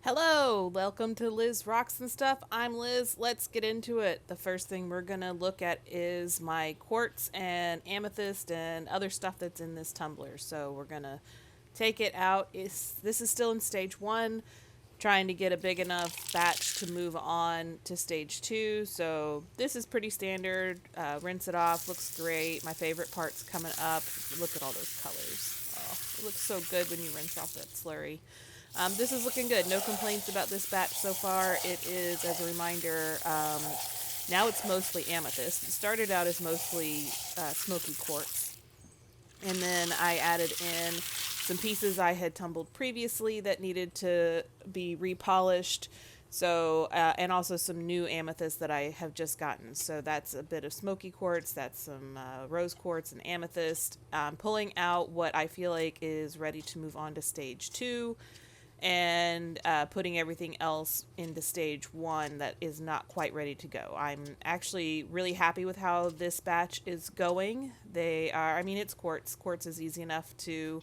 Hello, welcome to Liz Rocks and Stuff. I'm Liz. Let's get into it. The first thing we're gonna look at is my quartz and amethyst and other stuff that's in this tumbler. So we're gonna take it out. This is still in stage one, trying to get a big enough batch to move on to stage two. So this is pretty standard. Rinse it off. Looks great. My favorite part's coming up. Look at all those colors. Oh, it looks so good when you rinse off that slurry. This is looking good. No complaints about this batch so far. It is, as a reminder, now it's mostly amethyst. It started out as mostly smoky quartz. And then I added in some pieces I had tumbled previously that needed to be repolished. So, and also some new amethyst that I have just gotten. So that's a bit of smoky quartz, that's some rose quartz and amethyst. Pulling out what I feel like is ready to move on to stage two, and putting everything else into stage one that is not quite ready to go. I'm actually really happy with how this batch is going. It's quartz. Quartz is easy enough to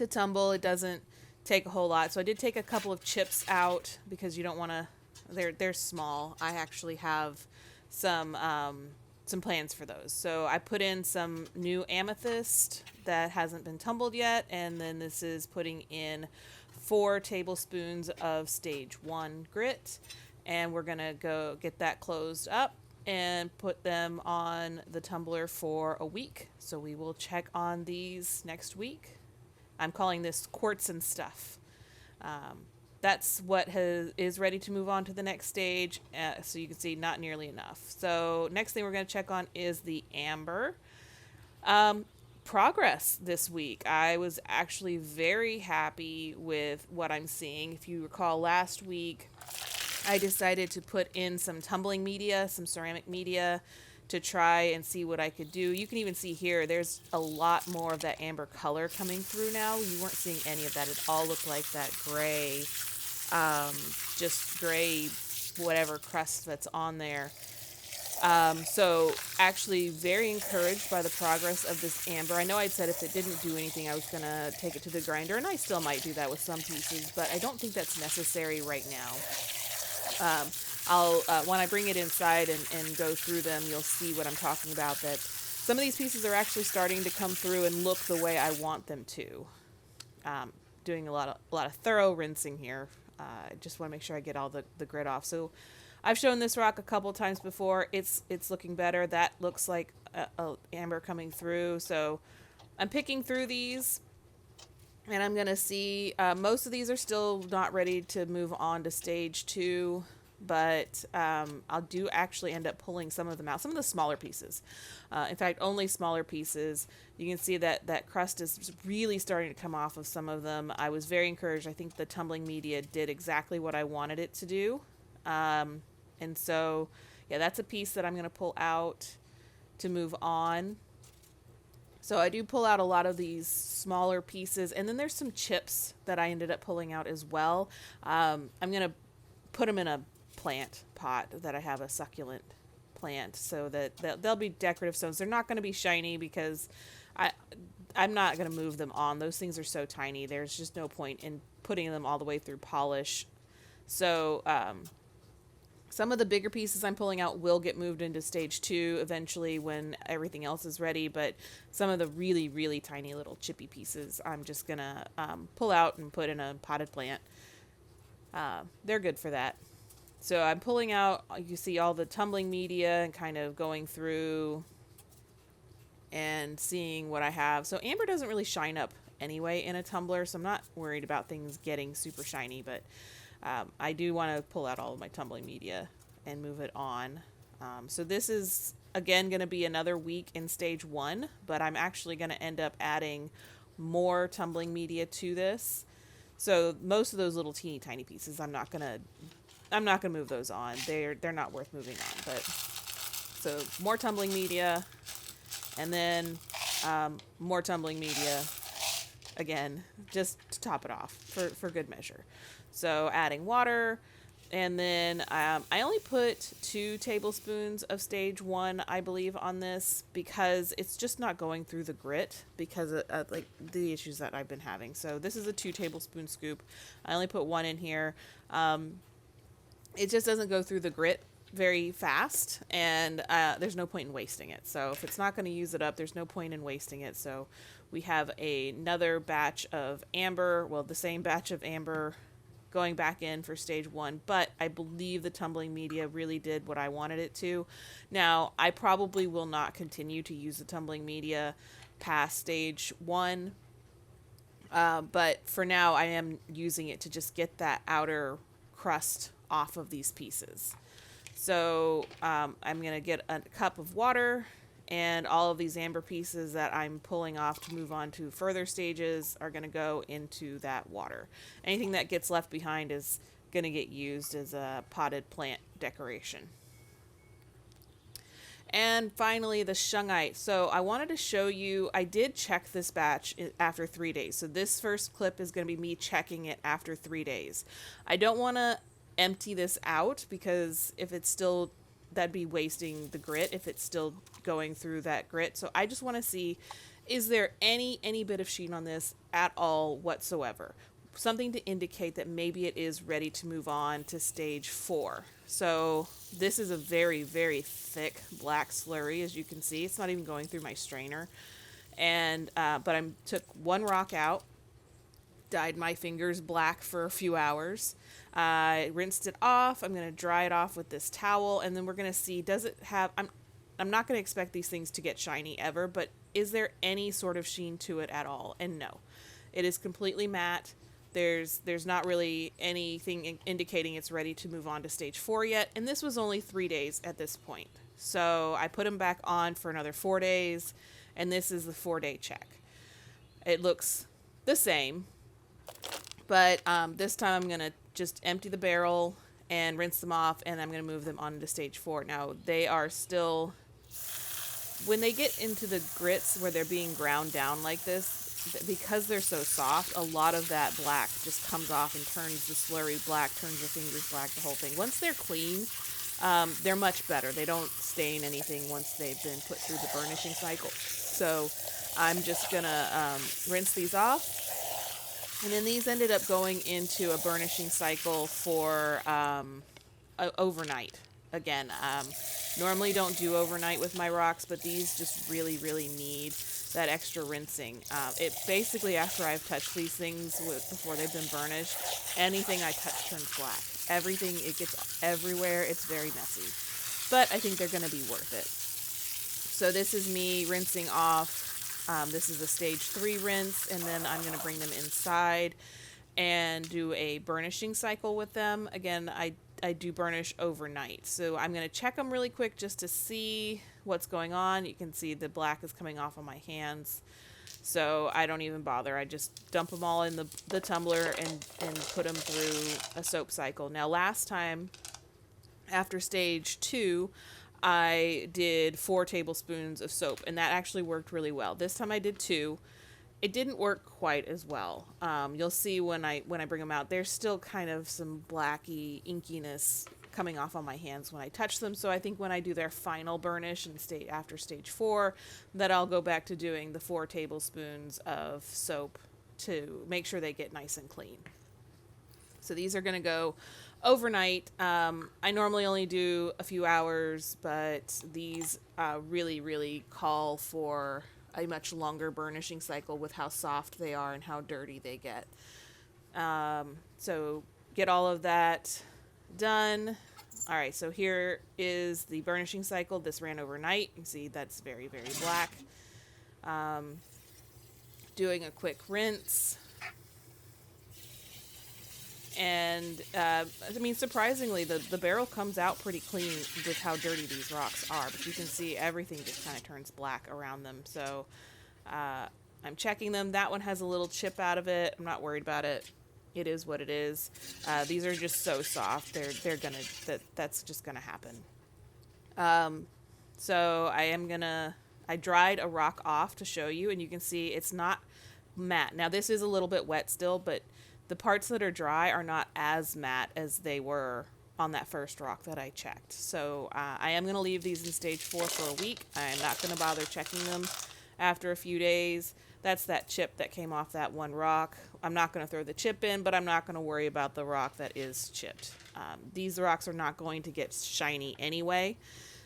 tumble. It doesn't take a whole lot. So I did take a couple of chips out because you don't want to, they're small. I actually have some plans for those. So I put in some new amethyst that hasn't been tumbled yet, and then this is putting in 4 tablespoons of stage 1 grit, and we're gonna go get that closed up and put them on the tumbler for a week. So we will check on these next week. I'm calling this Quartz and Stuff. That's what is ready to move on to the next stage. So you can see not nearly enough. So next thing we're going to check on is the amber. Progress this week. I was actually very happy with what I'm seeing. If you recall, last week I decided to put in some tumbling media, some ceramic media, to try and see what I could do. You can even see here, there's a lot more of that amber color coming through now. You weren't seeing any of that. It all looked like that gray, just gray, whatever crust that's on there. So actually very encouraged by the progress of this amber. I know I'd said if it didn't do anything, I was going to take it to the grinder, and I still might do that with some pieces, but I don't think that's necessary right now. When I bring it inside and go through them, you'll see what I'm talking about, that some of these pieces are actually starting to come through and look the way I want them to. Doing a lot of thorough rinsing here. I just want to make sure I get all the grit off. So I've shown this rock a couple times before. It's looking better. That looks like a amber coming through. So I'm picking through these, and I'm going to see, most of these are still not ready to move on to stage two, but I'll do actually end up pulling some of them out, some of the smaller pieces. In fact, only smaller pieces. You can see that crust is really starting to come off of some of them. I was very encouraged. I think the tumbling media did exactly what I wanted it to do. And so, yeah, that's a piece that I'm going to pull out to move on. So I do pull out a lot of these smaller pieces, and then there's some chips that I ended up pulling out as well. I'm going to put them in a plant pot that I have, a succulent plant, so that they'll be decorative stones. They're not going to be shiny because I'm not going to move them on. Those things are so tiny. There's just no point in putting them all the way through polish. So some of the bigger pieces I'm pulling out will get moved into stage two eventually when everything else is ready, but some of the really, really tiny little chippy pieces I'm just going to pull out and put in a potted plant. They're good for that. So I'm pulling out, you see all the tumbling media and kind of going through and seeing what I have. So amber doesn't really shine up anyway in a tumbler, so I'm not worried about things getting super shiny, but I do want to pull out all of my tumbling media and move it on. So this is, again, going to be another week in stage one, but I'm actually going to end up adding more tumbling media to this. So most of those little teeny tiny pieces, I'm not gonna move those on. They're not worth moving on. But so more tumbling media, and then more tumbling media again, just to top it off for good measure. So adding water, And then I only put 2 tablespoons of stage 1, I believe, on this because it's just not going through the grit because of like the issues that I've been having. So this is a 2 tablespoon scoop. I only put 1 in here. It just doesn't go through the grit very fast, and there's no point in wasting it. So if it's not going to use it up, there's no point in wasting it. So we have another batch of amber, well, the same batch of amber going back in for stage 1, but I believe the tumbling media really did what I wanted it to. Now, I probably will not continue to use the tumbling media past stage 1, but for now I am using it to just get that outer crust off of these pieces. So I'm going to get a cup of water, and all of these amber pieces that I'm pulling off to move on to further stages are going to go into that water. Anything that gets left behind is going to get used as a potted plant decoration. And finally, the shungite. So I wanted to show you, I did check this batch after 3 days. So this first clip is going to be me checking it after 3 days. I don't want to empty this out because if it's still, that'd be wasting the grit if it's still going through that grit. So I just want to see, is there any bit of sheen on this at all whatsoever? Something to indicate that maybe it is ready to move on to stage 4. So this is a very, very thick black slurry, as you can see. It's not even going through my strainer. And but I took 1 rock out, dyed my fingers black for a few hours. I rinsed it off. I'm going to dry it off with this towel, and then we're going to see, does it have, I'm not going to expect these things to get shiny ever, but is there any sort of sheen to it at all? And no, it is completely matte. There's not really anything indicating it's ready to move on to stage 4 yet, and this was only 3 days at this point. So I put them back on for another 4 days, and this is the 4-day check. It looks the same, but this time I'm going to just empty the barrel and rinse them off, and I'm going to move them on to stage 4. Now, they are still, when they get into the grits where they're being ground down like this, because they're so soft, a lot of that black just comes off and turns the slurry black, turns the fingers black, the whole thing. Once they're clean, they're much better. They don't stain anything once they've been put through the burnishing cycle. So I'm just going to rinse these off. And then these ended up going into a burnishing cycle for overnight. Again, normally don't do overnight with my rocks, but these just really, really need that extra rinsing. It basically, after I've touched these things before they've been burnished, anything I touch turns black. Everything, it gets everywhere. It's very messy. But I think they're going to be worth it. So this is me rinsing off. This is a stage 3 rinse, and then I'm going to bring them inside and do a burnishing cycle with them. Again, I do burnish overnight. So I'm going to check them really quick just to see what's going on. You can see the black is coming off on my hands. So I don't even bother. I just dump them all in the tumbler and put them through a soap cycle. Now, last time, after stage 2, I did 4 tablespoons of soap, and that actually worked really well. This time I did 2. It didn't work quite as well. You'll see when I bring them out, there's still kind of some blacky inkiness coming off on my hands when I touch them. So I think when I do their final burnish and after stage 4, that I'll go back to doing the 4 tablespoons of soap to make sure they get nice and clean. So these are going to go overnight. I normally only do a few hours, but these really, really call for a much longer burnishing cycle with how soft they are and how dirty they get. So get all of that done. All right, so here is the burnishing cycle. This ran overnight. You can see that's very, very black. Doing a quick rinse. And, I mean, surprisingly, the barrel comes out pretty clean with how dirty these rocks are. But you can see everything just kind of turns black around them. So I'm checking them. That one has a little chip out of it. I'm not worried about it. It is what it is. These are just so soft. That's just gonna happen. So I dried a rock off to show you, and you can see it's not matte. Now this is a little bit wet still, but the parts that are dry are not as matte as they were on that first rock that I checked. So I am going to leave these in stage 4 for a week. I am not going to bother checking them after a few days. That's that chip that came off that one rock. I'm not going to throw the chip in, but I'm not going to worry about the rock that is chipped. These rocks are not going to get shiny anyway,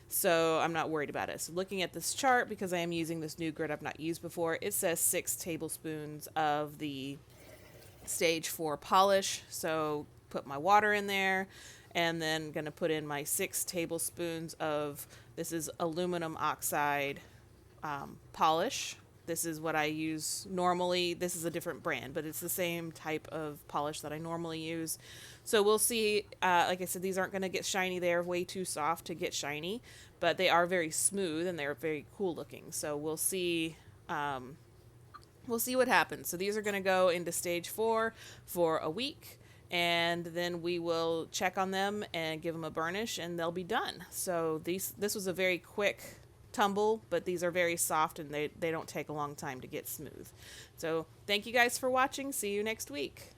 so I'm not worried about it. So looking at this chart, because I am using this new grid I've not used before, it says 6 tablespoons of the stage 4 polish. So put my water in there, and then going to put in my 6 tablespoons of, this is aluminum oxide polish. This is what I use normally. This is a different brand, but it's the same type of polish that I normally use. So we'll see. Like I said, these aren't going to get shiny. They are way too soft to get shiny, but they are very smooth and they're very cool looking. So we'll see. We'll see what happens. So these are going to go into stage 4 for a week, and then we will check on them and give them a burnish, and they'll be done. So this was a very quick tumble, but these are very soft, and they don't take a long time to get smooth. So thank you guys for watching. See you next week.